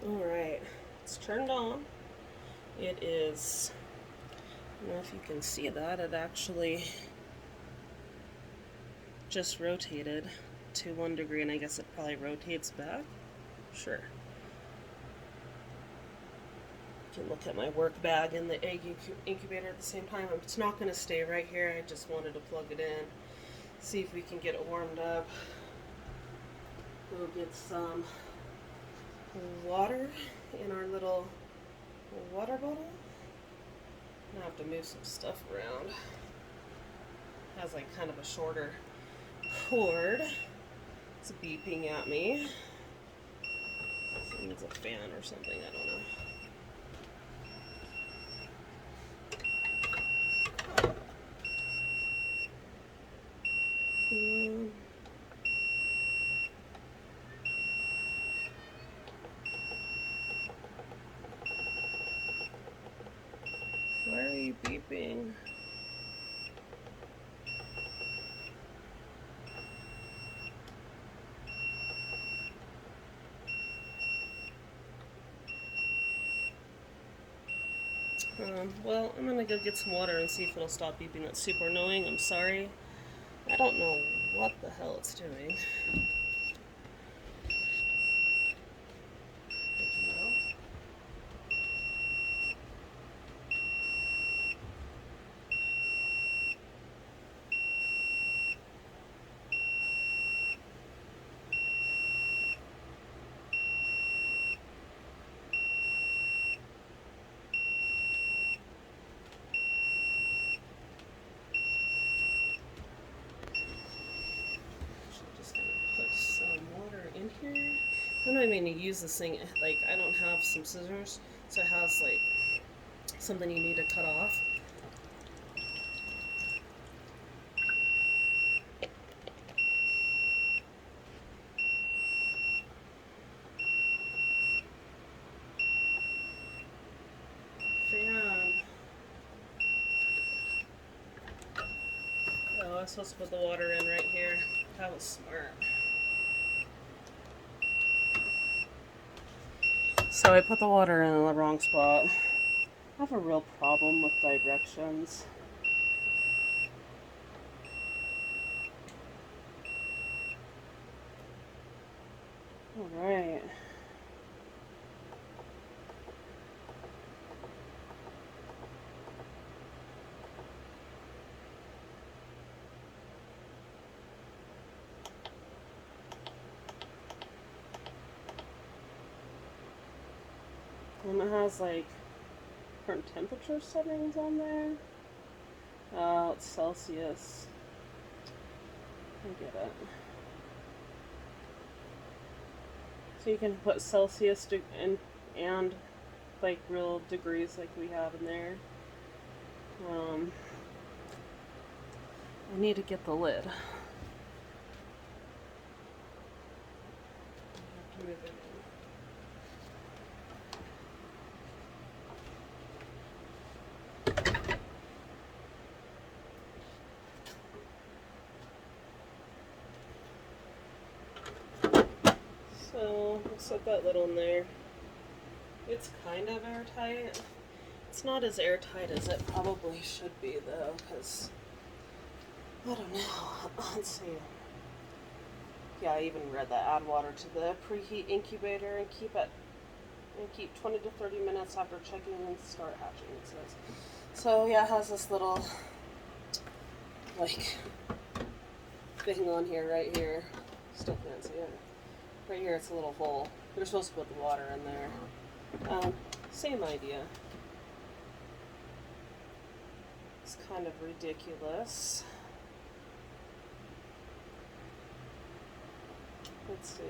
Alright, it's turned on. It is, I don't know if you can see that, it actually just rotated to 1 degree, and I guess it probably rotates back. Sure. You can look at my work bag and the egg incubator at the same time. It's not going to stay right here. I just wanted to plug it in, see if we can get it warmed up. We'll get some water in our little water bottle. I have to move some stuff around. It has like kind of a shorter cord. It's beeping at me. It needs a fan or something, I don't know. Why are you beeping? Well, I'm gonna go get some water and see if it'll stop beeping. That's super annoying. I'm sorry. I don't know what the hell it's doing. Just gonna put some water in here. I'm not even gonna use this thing. Like, I don't have some scissors, so it has like something you need to cut off. Fan. Oh, I was supposed to put the water in right here. That was smart. So I put the water in the wrong spot. I have a real problem with directions. Alright. And it has like different temperature settings on there. Oh, it's Celsius. I get it. So you can put Celsius and like real degrees like we have in there. I need to get the lid. I have to move it in. So we'll set that lid on there. It's kind of airtight. It's not as airtight as it probably should be though, because I don't know. Let's see. Yeah, I even read that. Add water to the preheat incubator and keep 20 to 30 minutes after checking and start hatching, it says. So yeah, it has this little like thing on here, right here. Still can't see it. Right here, it's a little hole. You're supposed to put the water in there. Same idea. It's kind of ridiculous. Let's see.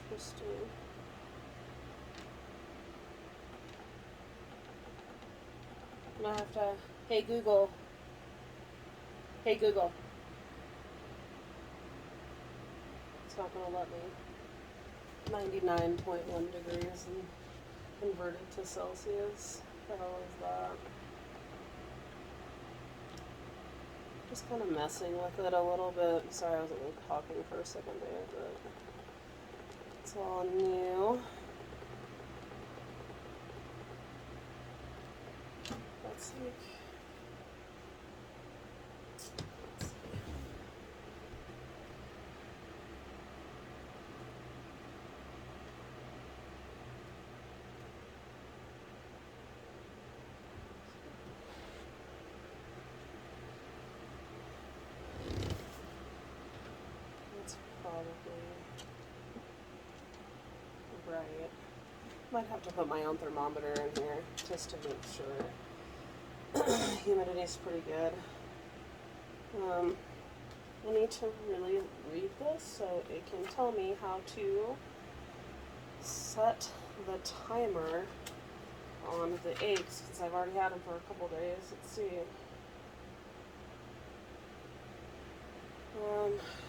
Interesting. gonna have to, hey Google, hey Google. It's not gonna let me. 99.1 degrees and converted to Celsius. What the hell is that? Just kind of messing with it a little bit. Sorry, I wasn't really talking for a second there, but it's all new. That's like. Probably right. Might have to put my own thermometer in here just to make sure. Humidity's pretty good. I need to really read this so it can tell me how to set the timer on the eggs because I've already had them for a couple days. Let's see.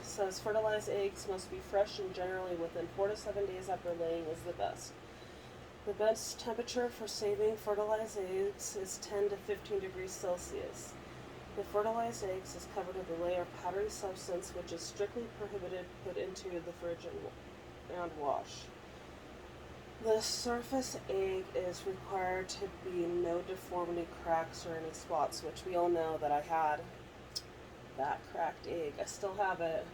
Says fertilized eggs must be fresh and generally within 4 to 7 days after laying is the best. The best temperature for saving fertilized eggs is 10 to 15 degrees Celsius. The fertilized eggs is covered with a layer of powdery substance which is strictly prohibited put into the fridge and wash. The surface egg is required to be no deformity, cracks, or any spots, which we all know that I had that cracked egg. I still have it.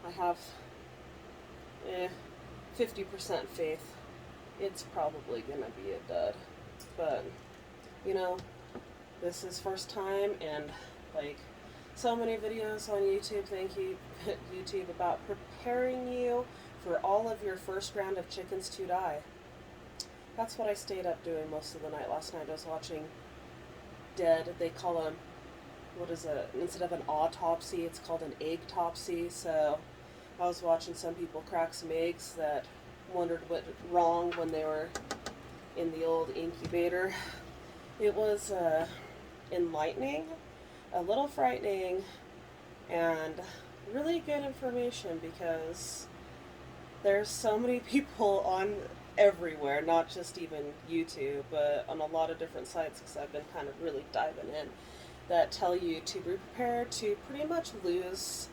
I have 50% faith. It's probably gonna be a dud. But, you know, this is first time and like so many videos on YouTube, thank you YouTube, about preparing you for all of your first round of chickens to die. That's what I stayed up doing most of the night last night. I was watching dead, they call them, what is it, instead of an autopsy, it's called an egg-topsy. So I was watching some people crack some eggs that wondered what wrong when they were in the old incubator. It was enlightening, a little frightening, and really good information because there's so many people on everywhere, not just even YouTube, but on a lot of different sites because I've been kind of really diving in, that tell you to be prepared to pretty much lose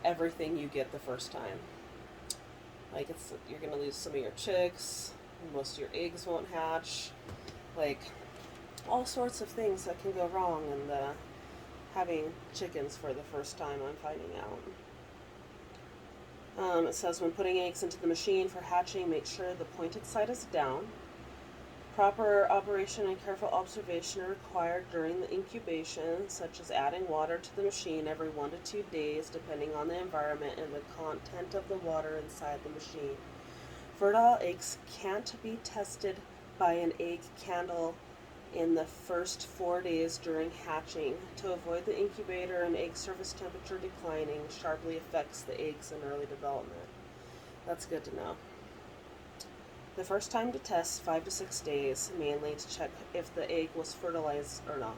everything you get the first time. Like you're gonna lose some of your chicks, most of your eggs won't hatch, like all sorts of things that can go wrong in the having chickens for the first time, I'm finding out. It says when putting eggs into the machine for hatching, make sure the pointed side is down. Proper operation and careful observation are required during the incubation, such as adding water to the machine every 1 to 2 days, depending on the environment and the content of the water inside the machine. Fertile eggs can't be tested by an egg candle in the first 4 days during hatching. To avoid the incubator and egg surface temperature declining sharply affects the eggs in early development. That's good to know. The first time to test 5 to 6 days, mainly to check if the egg was fertilized or not.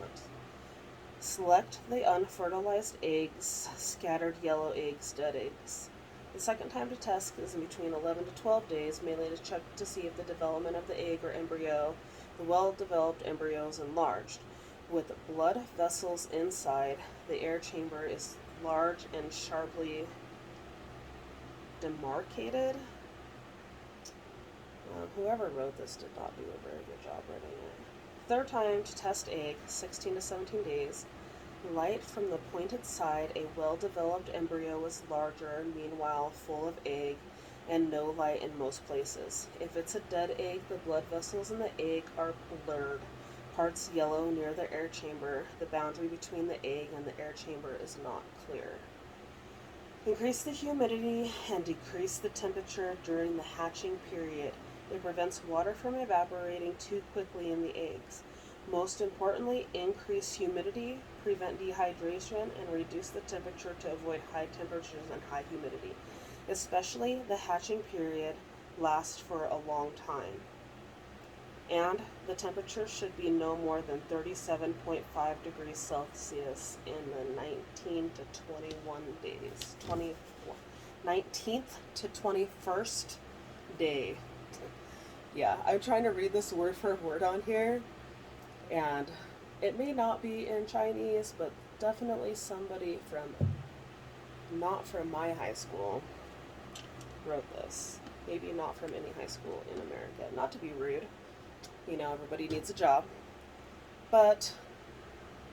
Select the unfertilized eggs, scattered yellow eggs, dead eggs. The second time to test is in between 11 to 12 days, mainly to check to see if the development of the egg or embryo, the well-developed embryo, is enlarged. With blood vessels inside, the air chamber is large and sharply demarcated. Whoever wrote this did not do a very good job writing it. Third time to test egg, 16 to 17 days. Light from the pointed side, a well-developed embryo is larger, meanwhile full of egg, and no light in most places. If it's a dead egg, the blood vessels in the egg are blurred, parts yellow near the air chamber. The boundary between the egg and the air chamber is not clear. Increase the humidity and decrease the temperature during the hatching period. It prevents water from evaporating too quickly in the eggs. Most importantly, increase humidity, prevent dehydration, and reduce the temperature to avoid high temperatures and high humidity. Especially the hatching period lasts for a long time. And the temperature should be no more than 37.5 degrees Celsius in the 19 to 21 days. 19th to 21st day. Yeah, I'm trying to read this word for word on here, and it may not be in Chinese, but definitely somebody from, not from my high school, wrote this. Maybe not from any high school in America. Not to be rude, you know, everybody needs a job, but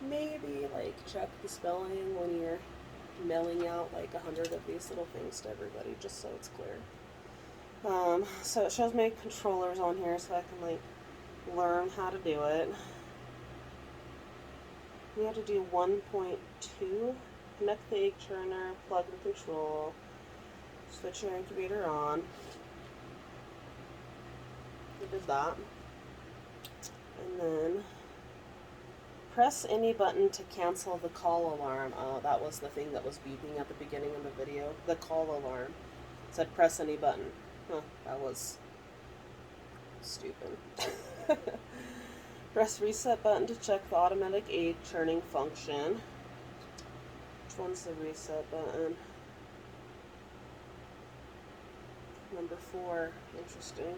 maybe like check the spelling when you're mailing out like 100 of these little things to everybody, just so it's clear. So it shows me controllers on here so I can like learn how to do it. We have to do 1.2, connect the egg turner, plug the control, switch your incubator on. We did that. And then press any button to cancel the call alarm. Oh, that was the thing that was beeping at the beginning of the video. The call alarm. It said press any button. Huh, that was stupid. Press reset button to check the automatic egg churning function. Which one's the reset button? Number 4. Interesting.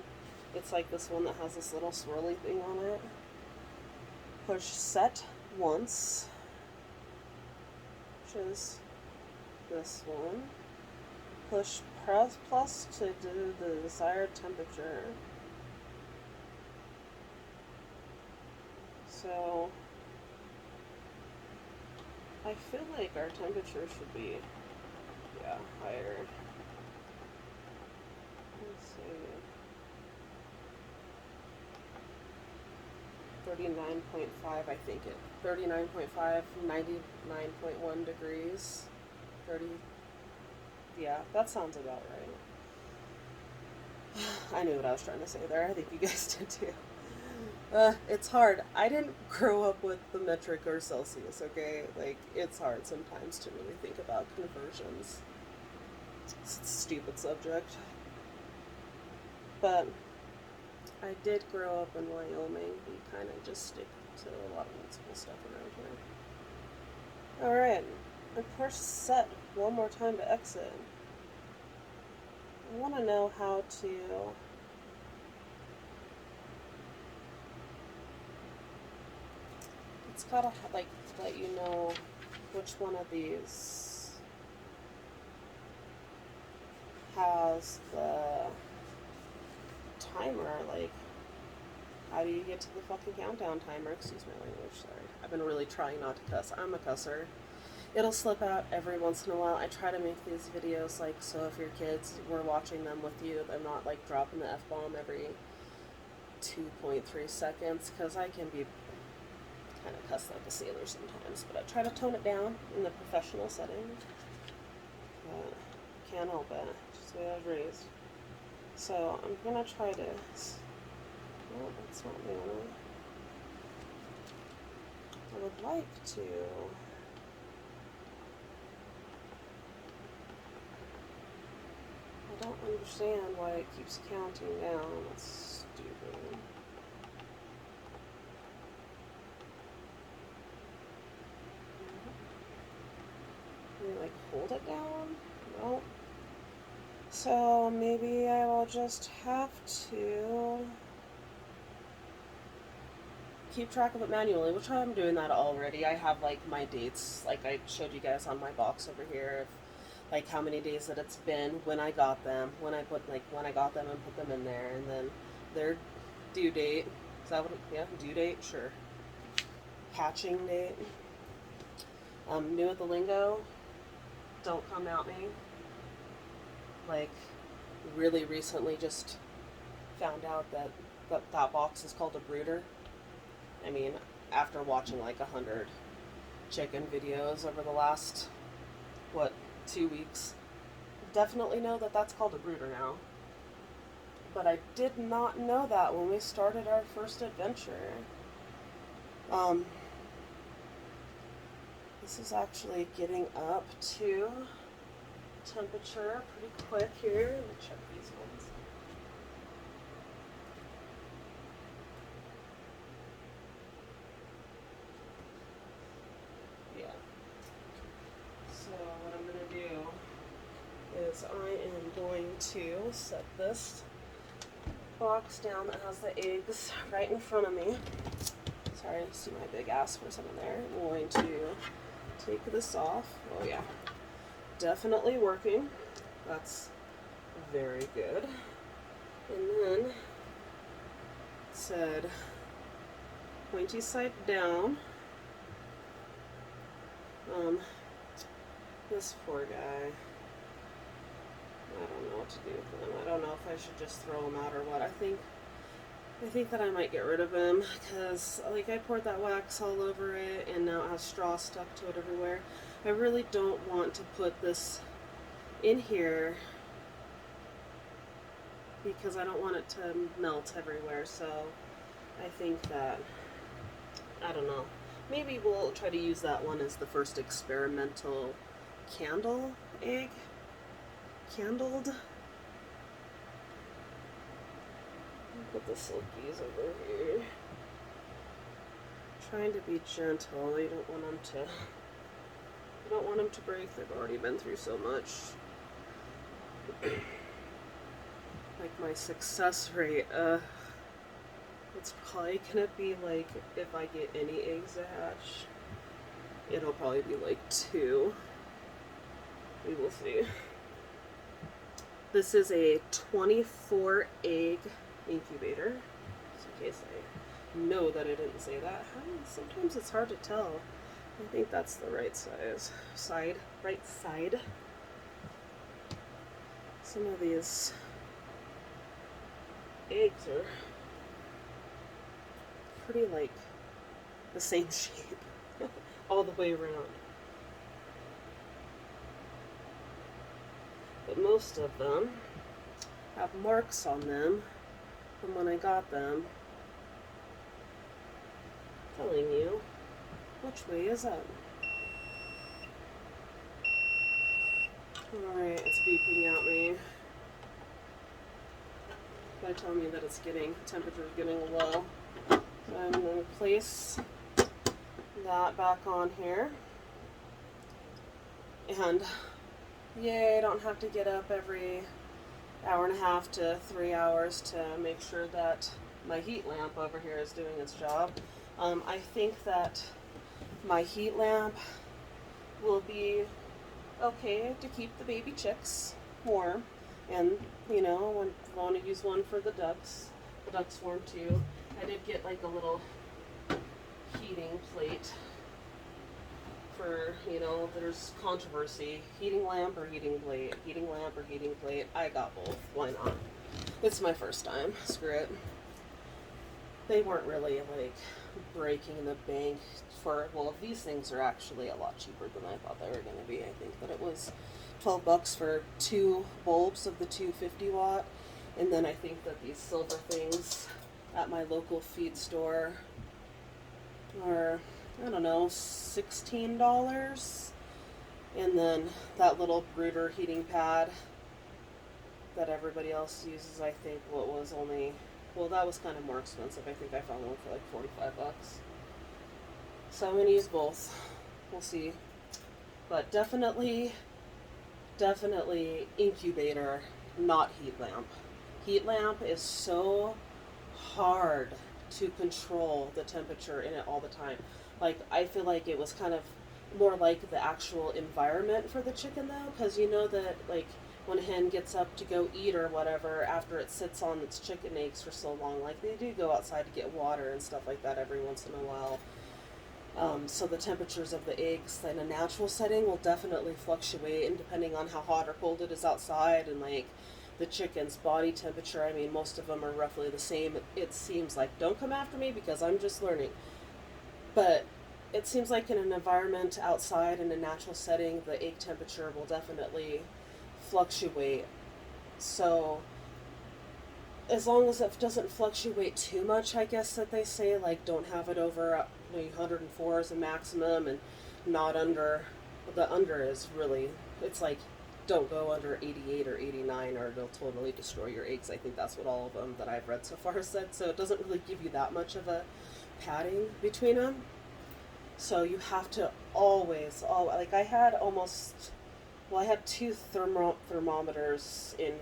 It's like this one that has this little swirly thing on it. Push set once, which is this one. Push press plus to do the desired temperature. So I feel like our temperature should be, yeah, higher. Let's see. 39.5, I think it. 39.5, 99.1 degrees. 30. Yeah, that sounds about right. I knew what I was trying to say there. I think you guys did too. It's hard. I didn't grow up with the metric or Celsius, okay? Like, it's hard sometimes to really think about conversions. It's a stupid subject. But I did grow up in Wyoming. We kind of just stick to a lot of old school stuff around here. Alright, and push set one more time to exit. I want to know how to... It's gotta, like, let you know which one of these has the timer, like, how do you get to the fucking countdown timer? Excuse my language, sorry. I've been really trying not to cuss. I'm a cusser. It'll slip out every once in a while. I try to make these videos, like, so if your kids were watching them with you, they're not, like, dropping the F-bomb every 2.3 seconds, because I can be kind of cuss like a sailor sometimes, but I try to tone it down in the professional setting. But can't help it. Just the way I was raised. So I'm gonna try to. No, that's not me. I would like to. I don't understand why it keeps counting down. That's stupid. Like hold it down? No. So maybe I will just have to keep track of it manually, which I'm doing that already. I have like my dates, like I showed you guys on my box over here, like how many days that it's been, when I got them, when I got them and put them in there, and then their due date. Is that what? Yeah, due date, sure. Hatching date. New at the lingo. Don't come at me. Like, really recently just found out that that box is called a brooder. I mean, after watching like 100 chicken videos over the last, 2 weeks, definitely know that that's called a brooder now. But I did not know that when we started our first adventure. This is actually getting up to temperature pretty quick here. Let me check these ones. to set this box down that has the eggs right in front of me. Sorry, I see my big ass for a second there. I'm going to take this off. Oh yeah, definitely working. That's very good. And then it said pointy side down. This poor guy. I don't know what to do with him. I don't know if I should just throw him out or what. I think that I might get rid of him because, like, I poured that wax all over it and now it has straw stuck to it everywhere. I really don't want to put this in here because I don't want it to melt everywhere. So I think that, I don't know, maybe we'll try to use that one as the first experimental candle egg. Candled. Put the silkies over here. Trying to be gentle. You don't want them to break. They've already been through so much. Like my success rate, it's probably gonna be like, if I get any eggs to hatch, it'll probably be like 2. We will see. This is a 24 egg incubator, just in case I know that I didn't say that. Sometimes it's hard to tell. I think that's the right size. Right side. Some of these eggs are pretty like the same shape all the way around. But most of them have marks on them from when I got them, telling you which way is up. Alright, it's beeping at me. By telling me that it's temperature's getting low. So I'm going to place that back on here. And yay, I don't have to get up every hour and a half to 3 hours to make sure that my heat lamp over here is doing its job. I think that my heat lamp will be okay to keep the baby chicks warm. And, you know, I want to use one for the ducks. The ducks warm too. I did get like a little heating plate. For, you know, there's controversy. Heating lamp or heating plate? Heating lamp or heating plate? I got both. Why not? It's my first time. Screw it. They weren't really, like, breaking the bank for, well, these things are actually a lot cheaper than I thought they were going to be. I think that it was $12 for 2 bulbs of the 250 watt. And then I think that these silver things at my local feed store are, I don't know, $16. And then that little brooder heating pad that everybody else uses, I think, was only, well, that was kind of more expensive. I think I found one for like $45. So I'm going to use both. We'll see. But definitely incubator, not heat lamp. Heat lamp is so hard to control the temperature in it all the time. Like, I feel like it was kind of more like the actual environment for the chicken though, because you know that, like, when a hen gets up to go eat or whatever, after it sits on its chicken eggs for so long, like, they do go outside to get water and stuff like that every once in a while. So the temperatures of the eggs in a natural setting will definitely fluctuate, and depending on how hot or cold it is outside, and like the chicken's body temperature, I mean, most of them are roughly the same. It seems like, don't come after me because I'm just learning, but it seems like in an environment outside in a natural setting, the egg temperature will definitely fluctuate. So as long as it doesn't fluctuate too much, I guess that they say, like, don't have it over 104 is a maximum, and not under. The under is really, it's like, don't go under 88 or 89 or it'll totally destroy your eggs. I think that's what all of them that I've read so far said. So it doesn't really give you that much of a padding between them. So you have to always, like, I had 2 thermometers in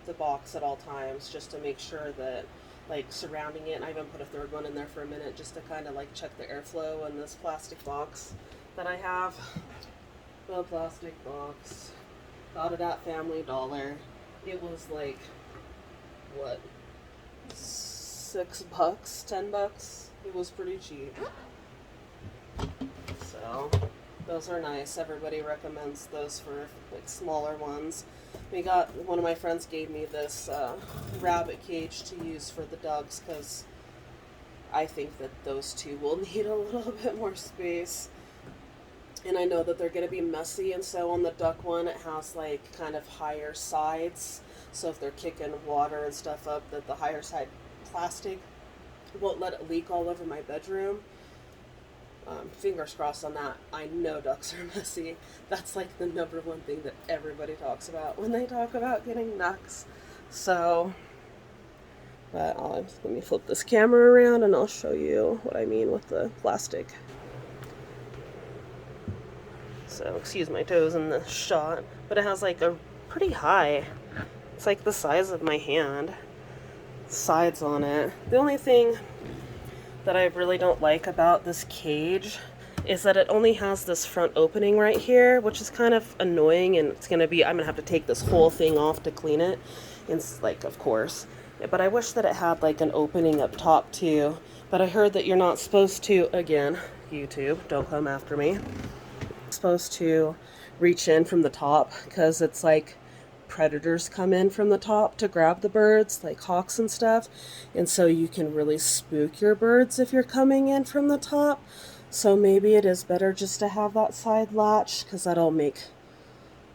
the box at all times just to make sure that, like, surrounding it, and I even put a third one in there for a minute just to kind of like check the airflow in this plastic box that I have. The plastic box. Got it at Family Dollar. It was like, what, $6, $10? It was pretty cheap. So those are nice. Everybody recommends those for like smaller ones. One of my friends gave me this rabbit cage to use for the ducks because I think that those two will need a little bit more space. And I know that they're going to be messy, and so on the duck one, it has like kind of higher sides. So if they're kicking water and stuff up, that the higher side plastic won't let it leak all over my bedroom. Fingers crossed on that. I know ducks are messy. That's like the number one thing that everybody talks about when they talk about getting ducks. So, but let me flip this camera around and I'll show you what I mean with the plastic. So, excuse my toes in the shot, but it has like a pretty high, it's like the size of my hand, sides on it. The only thing that I really don't like about this cage is that it only has this front opening right here, which is kind of annoying, and I'm gonna have to take this whole thing off to clean it. And like, of course, but I wish that it had like an opening up top too. But I heard that you're not supposed to, again, YouTube, don't come after me, supposed to reach in from the top because it's like predators come in from the top to grab the birds, like hawks and stuff, and so you can really spook your birds if you're coming in from the top. So maybe it is better just to have that side latch, because that'll make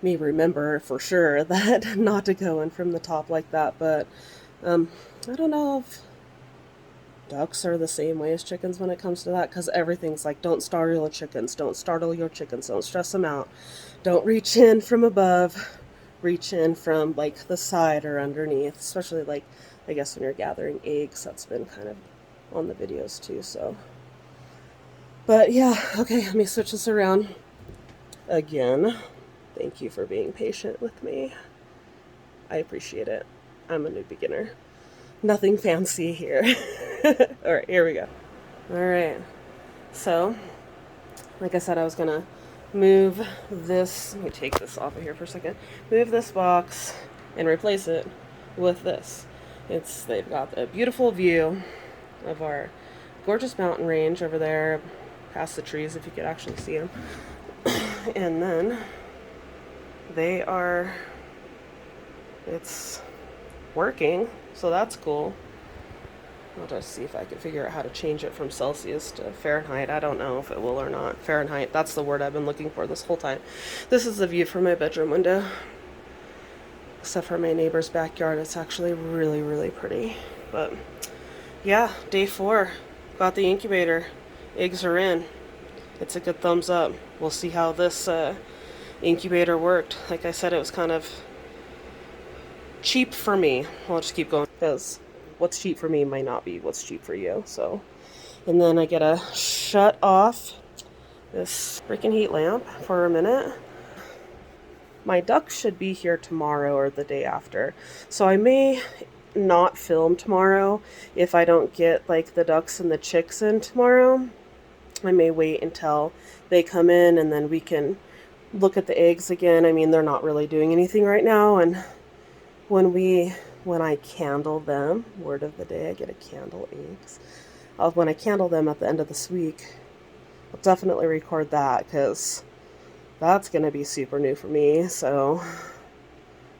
me remember for sure that not to go in from the top like that. But I don't know if ducks are the same way as chickens when it comes to that, because everything's like, don't startle your chickens, don't startle your chickens, don't stress them out, don't reach in from above, reach in from like the side or underneath, especially like, I guess when you're gathering eggs. That's been kind of on the videos too. So, but yeah, okay, let me switch this around again. Thank you for being patient with me. I appreciate it. I'm a new beginner. Nothing fancy here. All right, here we go. All right. So, like I said, I was gonna move this. Let me take this off of here for a second. Move this box and replace it with this. They've got a beautiful view of our gorgeous mountain range over there, past the trees if you could actually see them. And then it's working, so that's cool. I'll just see if I can figure out how to change it from Celsius to Fahrenheit. I don't know if it will or not. Fahrenheit, that's the word I've been looking for this whole time. This is the view from my bedroom window. Except for my neighbor's backyard, it's actually really, really pretty. But yeah, day 4. Got the incubator. Eggs are in. It's a good thumbs up. We'll see how this incubator worked. Like I said, it was kind of cheap for me. I'll just keep going, because what's cheap for me might not be what's cheap for you. So, and then I gotta shut off this freaking heat lamp for a minute. My ducks should be here tomorrow or the day after, so I may not film tomorrow if I don't get like the ducks and the chicks in tomorrow. I may wait until they come in and then we can look at the eggs again. I mean, they're not really doing anything right now, and when I candle them, word of the day, I get a candle eggs. When I candle them at the end of this week, I'll definitely record that, because that's going to be super new for me. So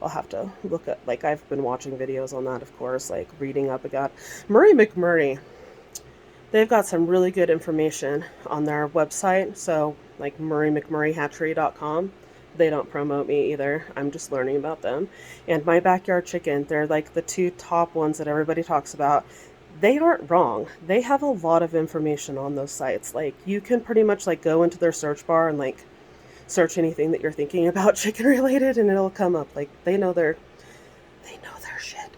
I'll have to look at, like, I've been watching videos on that, of course, like reading up about Murray McMurray. They've got some really good information on their website. So like murraymcmurrayhatchery.com. They don't promote me either. I'm just learning about them. And My Backyard Chicken, they're like the 2 top ones that everybody talks about. They aren't wrong. They have a lot of information on those sites. Like, you can pretty much like go into their search bar and like search anything that you're thinking about chicken related, and it'll come up. Like, they know their shit.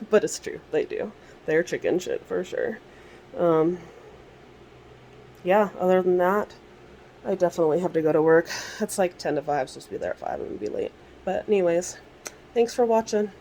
But it's true. They do. They're chicken shit for sure. Yeah, other than that, I definitely have to go to work. It's like 10 to 5, supposed to be there at 5. I'm going to be late. But anyways, Thanks for watching.